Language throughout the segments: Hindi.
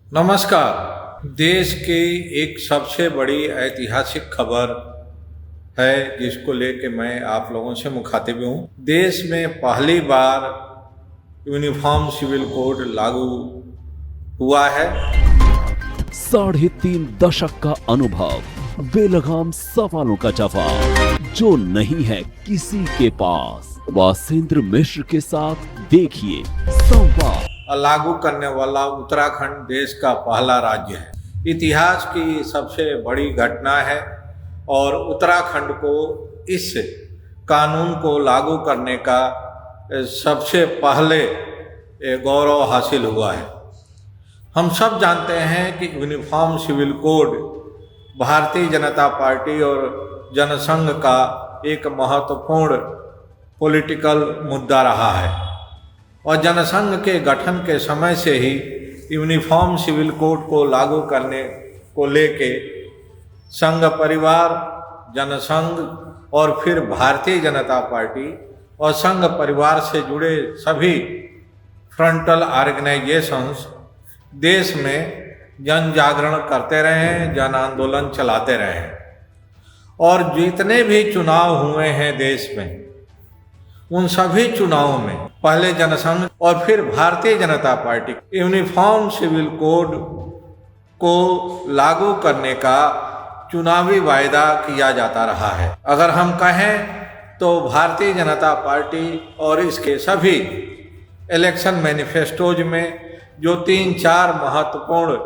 नमस्कार। देश की एक सबसे बड़ी ऐतिहासिक खबर है जिसको लेके मैं आप लोगों से मुखातिब हूँ। देश में पहली बार यूनिफॉर्म सिविल कोड लागू हुआ है। 3.5 दशक का अनुभव, बेलगाम सवालों का जवाब जो नहीं है किसी के पास। वासेंद्र मिश्र के साथ देखिए संवाद। लागू करने वाला उत्तराखंड देश का पहला राज्य है। इतिहास की सबसे बड़ी घटना है और उत्तराखंड को इस कानून को लागू करने का सबसे पहले गौरव हासिल हुआ है। हम सब जानते हैं कि uniform Civil code Bharatiya Janata party और जनसंघ का एक महत्वपूर्ण पॉलिटिकल मुद्दा रहा है और जनसंघ के गठन के समय से ही यूनिफॉर्म सिविल कोड को लागू करने को लेके संघ परिवार, जनसंघ और फिर भारतीय जनता पार्टी और संघ परिवार से जुड़े सभी फ्रंटल ऑर्गेनाइजेशंस देश में जन जागरण करते रहे हैं, जन आंदोलन चलाते रहे हैं और जितने भी चुनाव हुए हैं देश में, उन सभी चुनावों में पहले जनसंघ और फिर Bharatiya Janata party uniform Civil code को लागू करने का चुनावी वायदा किया जाता रहा है। अगर हम कहें तो भारतीय जनता पार्टी और इसके सभी इलेक्शन मैनिफेस्टोज में जो 3-4 महत्वपूर्ण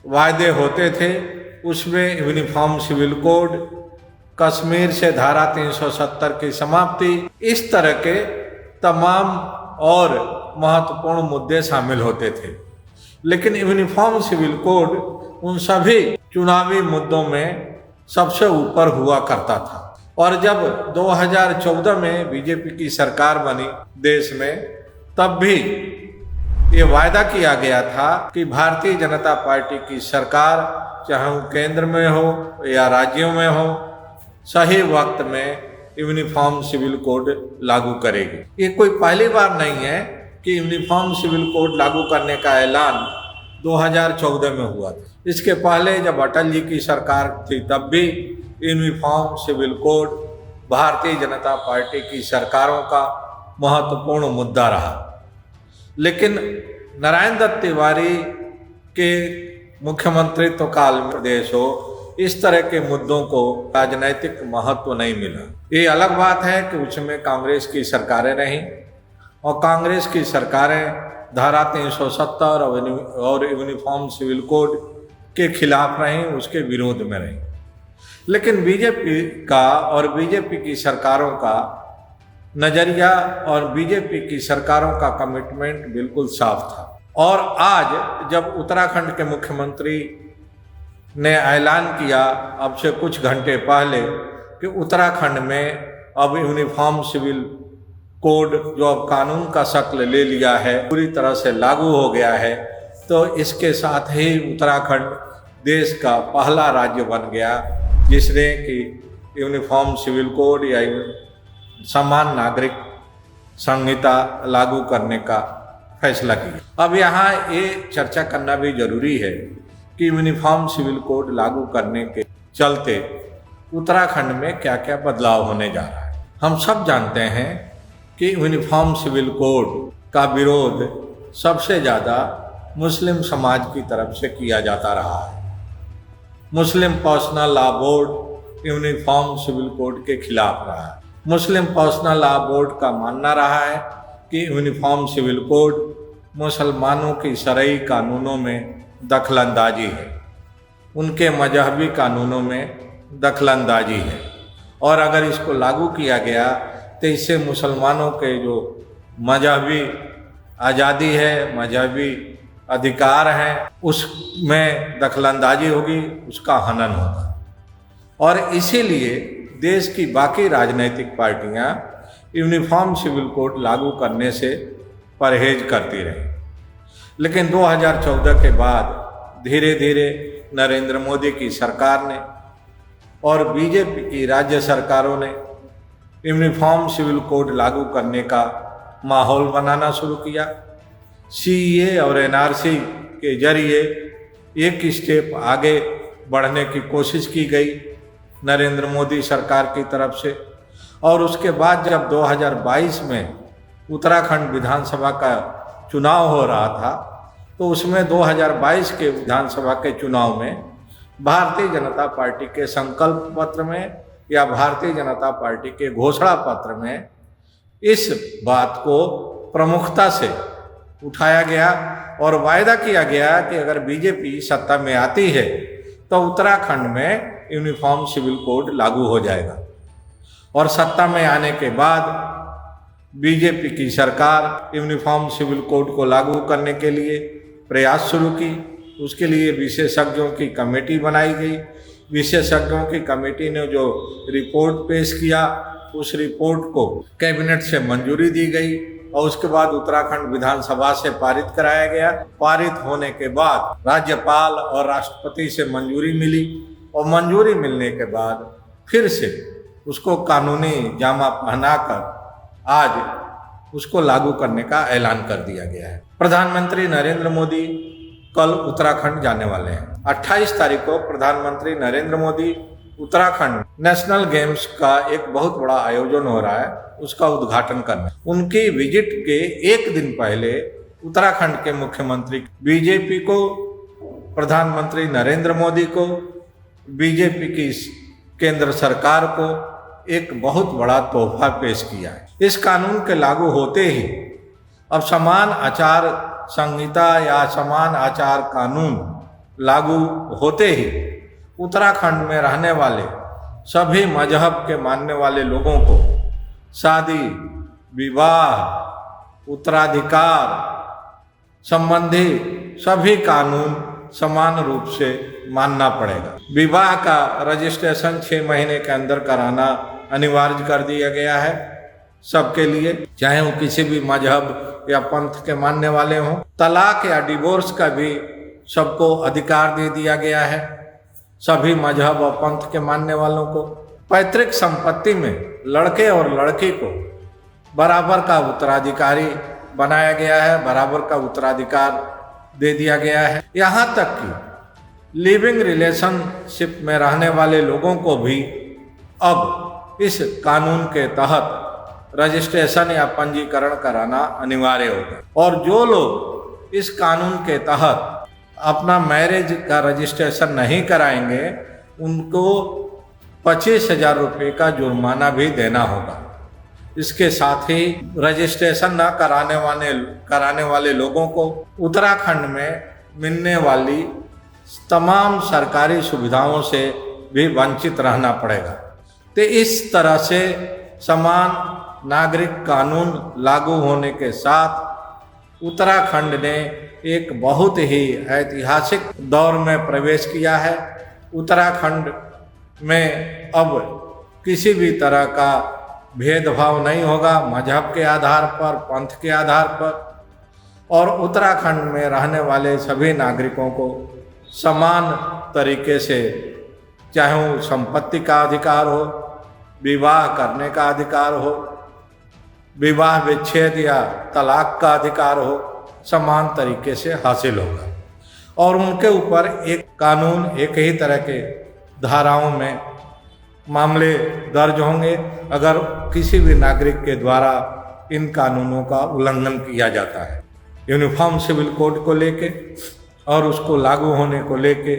वायदे होते थे, उसमें यूनिफॉर्म सिविल कोड, कश्मीर से धारा 370 की समाप्ति, इस तरह के तमाम और महत्वपूर्ण मुद्दे शामिल होते थे। लेकिन यूनिफॉर्म सिविल कोड उन सभी चुनावी मुद्दों में सबसे ऊपर हुआ करता था। और जब 2014 में बीजेपी की सरकार बनी देश में, तब भी ये वायदा किया गया था कि भारतीय जनता पार्टी की सरकार, चाहे वो केंद्र में हो या राज्यों में हो, सही वक्त में यूनिफॉर्म सिविल कोड लागू करेगी। ये कोई पहली बार नहीं है कि यूनिफॉर्म सिविल कोड लागू करने का ऐलान 2014 में हुआ था। इसके पहले जब अटल जी की सरकार थी, तब भी uniform Civil code Bharatiya Janata party की सरकारों का महत्वपूर्ण मुद्दा रहा। लेकिन नारायण दत्त तिवारी के मुख्यमंत्रित्व काल में प्रदेश हो, इस तरह के मुद्दों को राजनैतिक महत्व नहीं मिला। ये अलग बात है कि उसमें कांग्रेस की सरकारें रहीं और कांग्रेस की सरकारें धारा 370 और यूनिफॉर्म सिविल कोड के खिलाफ रहीं, उसके विरोध में रहीं। लेकिन बीजेपी का और बीजेपी की सरकारों का नज़रिया और बीजेपी की सरकारों का कमिटमेंट बिल्कुल साफ था। और आज जब उत्तराखंड के मुख्यमंत्री ने ऐलान किया अब से कुछ घंटे पहले कि उत्तराखंड में अब यूनिफॉर्म सिविल कोड, जो अब कानून का शक्ल ले लिया है, पूरी तरह से लागू हो गया है, तो इसके साथ ही उत्तराखंड देश का पहला राज्य बन गया जिसने कि यूनिफॉर्म सिविल कोड या समान नागरिक संहिता लागू करने का फैसला किया। अब यहाँ ये चर्चा करना भी जरूरी है कि यूनिफॉर्म सिविल कोड लागू करने के चलते उत्तराखंड में क्या क्या बदलाव होने जा रहा है। हम सब जानते हैं कि यूनिफॉर्म सिविल कोड का विरोध सबसे ज़्यादा मुस्लिम समाज की तरफ से किया जाता रहा है। Muslim Personal Law Board Uniform Civil Code के खिलाफ रहा है। मुस्लिम पर्सनल लॉ बोर्ड का मानना रहा है कि यूनिफॉर्म सिविल कोड मुसलमानों की शरई कानूनों में दखलंदाजी है, उनके मजहबी कानूनों में दखलंदाजी है और अगर इसको लागू किया गया तो इससे मुसलमानों के जो मजहबी आज़ादी है, मजहबी अधिकार हैं, उसमें दखलंदाजी होगी, उसका हनन होगा। और इसीलिए देश की बाकी राजनीतिक पार्टियां यूनिफॉर्म सिविल कोड लागू करने से परहेज करती रहीं। लेकिन 2014 के बाद धीरे धीरे नरेंद्र मोदी की सरकार ने और बीजेपी की राज्य सरकारों ने यूनिफॉर्म सिविल कोड लागू करने का माहौल बनाना शुरू किया। सीए और एनआरसी के जरिए एक स्टेप आगे बढ़ने की कोशिश की गई नरेंद्र मोदी सरकार की तरफ से। और उसके बाद जब 2022 में उत्तराखंड विधानसभा का चुनाव हो रहा था, तो उसमें 2022 के विधानसभा के चुनाव में भारतीय जनता पार्टी के संकल्प पत्र में या भारतीय जनता पार्टी के घोषणा पत्र में इस बात को प्रमुखता से उठाया गया और वायदा किया गया कि अगर बीजेपी सत्ता में आती है तो उत्तराखंड में यूनिफॉर्म सिविल कोड लागू हो जाएगा। और सत्ता में आने के बाद बीजेपी की सरकार यूनिफॉर्म सिविल कोड को लागू करने के लिए प्रयास शुरू की। उसके लिए विशेषज्ञों की कमेटी बनाई गई। विशेषज्ञों की कमेटी ने जो रिपोर्ट पेश किया, उस रिपोर्ट को कैबिनेट से मंजूरी दी गई और उसके बाद उत्तराखंड विधानसभा से पारित कराया गया। पारित होने के बाद राज्यपाल और राष्ट्रपति से मंजूरी मिली और मंजूरी मिलने के बाद फिर से उसको कानूनी जामा पहनाकर आज उसको लागू करने का ऐलान कर दिया गया है। प्रधानमंत्री नरेंद्र मोदी कल उत्तराखंड जाने वाले हैं। 28 तारीख को प्रधानमंत्री नरेंद्र मोदी उत्तराखंड नेशनल गेम्स का एक बहुत बड़ा आयोजन हो रहा है, उसका उद्घाटन करना। उनकी विजिट के एक दिन पहले उत्तराखंड के मुख्यमंत्री बीजेपी को, प्रधानमंत्री नरेंद्र मोदी को, बीजेपी की केंद्र सरकार को एक बहुत बड़ा तोहफा पेश किया है। इस कानून के लागू होते ही अब समान आचार संहिता या समान आचार कानून लागू होते ही उत्तराखंड में रहने वाले सभी मजहब के मानने वाले लोगों को शादी, विवाह, उत्तराधिकार संबंधी सभी कानून समान रूप से मानना पड़ेगा। विवाह का रजिस्ट्रेशन 6 महीने के अंदर कराना अनिवार्य कर दिया गया है सबके लिए, चाहे वो किसी भी मजहब या पंथ के मानने वाले हों। तलाक या डिवोर्स का भी सबको अधिकार दे दिया गया है, सभी मजहब और पंथ के मानने वालों को। पैतृक संपत्ति में लड़के और लड़की को बराबर का उत्तराधिकारी बनाया गया है, बराबर का उत्तराधिकार दे दिया गया है। यहाँ तक कि लिविंग रिलेशनशिप में रहने वाले लोगों को भी अब इस कानून के तहत रजिस्ट्रेशन या पंजीकरण कराना अनिवार्य होगा। और जो लोग इस कानून के तहत अपना मैरिज का रजिस्ट्रेशन नहीं कराएंगे, उनको 25,000 रुपये का जुर्माना भी देना होगा। इसके साथ ही रजिस्ट्रेशन न कराने वाले लोगों को उत्तराखंड में मिलने वाली तमाम सरकारी सुविधाओं से भी वंचित रहना पड़ेगा। तो इस तरह से समान नागरिक कानून लागू होने के साथ उत्तराखंड ने एक बहुत ही ऐतिहासिक दौर में प्रवेश किया है। उत्तराखंड में अब किसी भी तरह का भेदभाव नहीं होगा मजहब के आधार पर, पंथ के आधार पर, और उत्तराखंड में रहने वाले सभी नागरिकों को समान तरीके से, चाहे वो संपत्ति का अधिकार हो, विवाह करने का अधिकार हो, विवाह विच्छेद या तलाक का अधिकार हो, समान तरीके से हासिल होगा। और उनके ऊपर एक कानून, एक ही तरह के धाराओं में मामले दर्ज होंगे अगर किसी भी नागरिक के द्वारा इन कानूनों का उल्लंघन किया जाता है। यूनिफॉर्म सिविल कोड को लेके और उसको लागू होने को लेके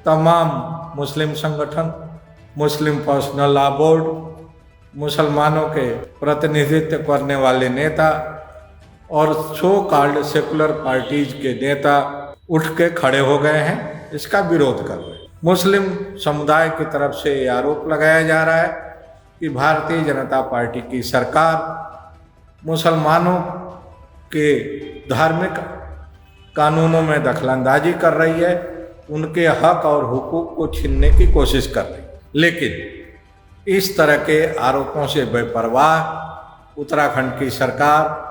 तमाम मुस्लिम संगठन, मुस्लिम पर्सनल लॉ बोर्ड, मुसलमानों के प्रतिनिधित्व करने वाले नेता और सो कॉल्ड सेकुलर पार्टीज के नेता उठ के खड़े हो गए हैं, इसका विरोध कर रहे हैं। मुस्लिम समुदाय की तरफ से ये आरोप लगाया जा रहा है कि भारतीय जनता पार्टी की सरकार मुसलमानों के धार्मिक कानूनों में दखलंदाजी कर रही है, उनके हक और हुकूक को छीनने की कोशिश कर रही है। लेकिन इस तरह के आरोपों से बेपरवाह उत्तराखंड की सरकार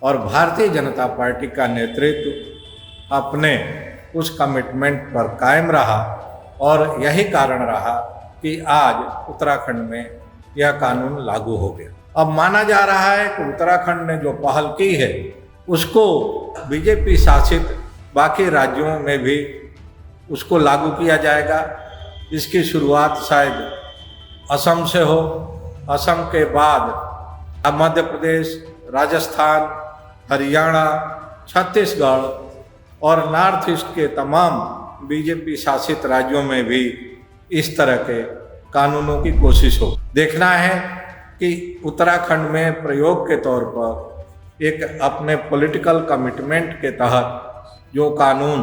और भारतीय जनता पार्टी का नेतृत्व अपने उस कमिटमेंट पर कायम रहा और यही कारण रहा कि आज उत्तराखंड में यह कानून लागू हो गया। अब माना जा रहा है कि उत्तराखंड ने जो पहल की है उसको बीजेपी शासित बाकी राज्यों में भी उसको लागू किया जाएगा। इसकी शुरुआत शायद असम से हो, असम के बाद मध्य प्रदेश, राजस्थान, हरियाणा, छत्तीसगढ़ और नॉर्थ ईस्ट के तमाम बीजेपी शासित राज्यों में भी इस तरह के कानूनों की कोशिश हो। देखना है कि उत्तराखंड में प्रयोग के तौर पर एक अपने पॉलिटिकल कमिटमेंट के तहत जो कानून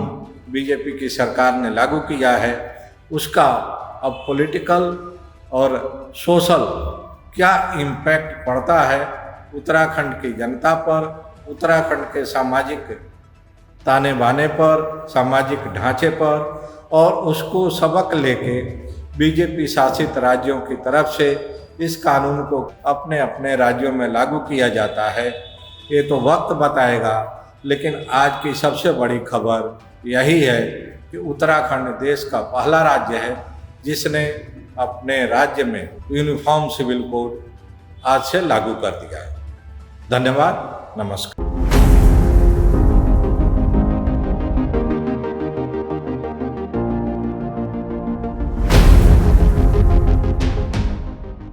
बीजेपी की सरकार ने लागू किया है उसका अब पॉलिटिकल और सोशल क्या इम्पैक्ट पड़ता है उत्तराखंड की जनता पर, उत्तराखंड के सामाजिक ताने बाने पर, सामाजिक ढांचे पर, और उसको सबक लेके बीजेपी शासित राज्यों की तरफ से इस कानून को अपने अपने राज्यों में लागू किया जाता है। ये तो वक्त बताएगा, लेकिन आज की सबसे बड़ी खबर यही है कि उत्तराखंड देश का पहला राज्य है जिसने अपने राज्य में यूनिफॉर्म सिविल कोड आज से लागू कर दिया है। धन्यवाद, नमस्कार।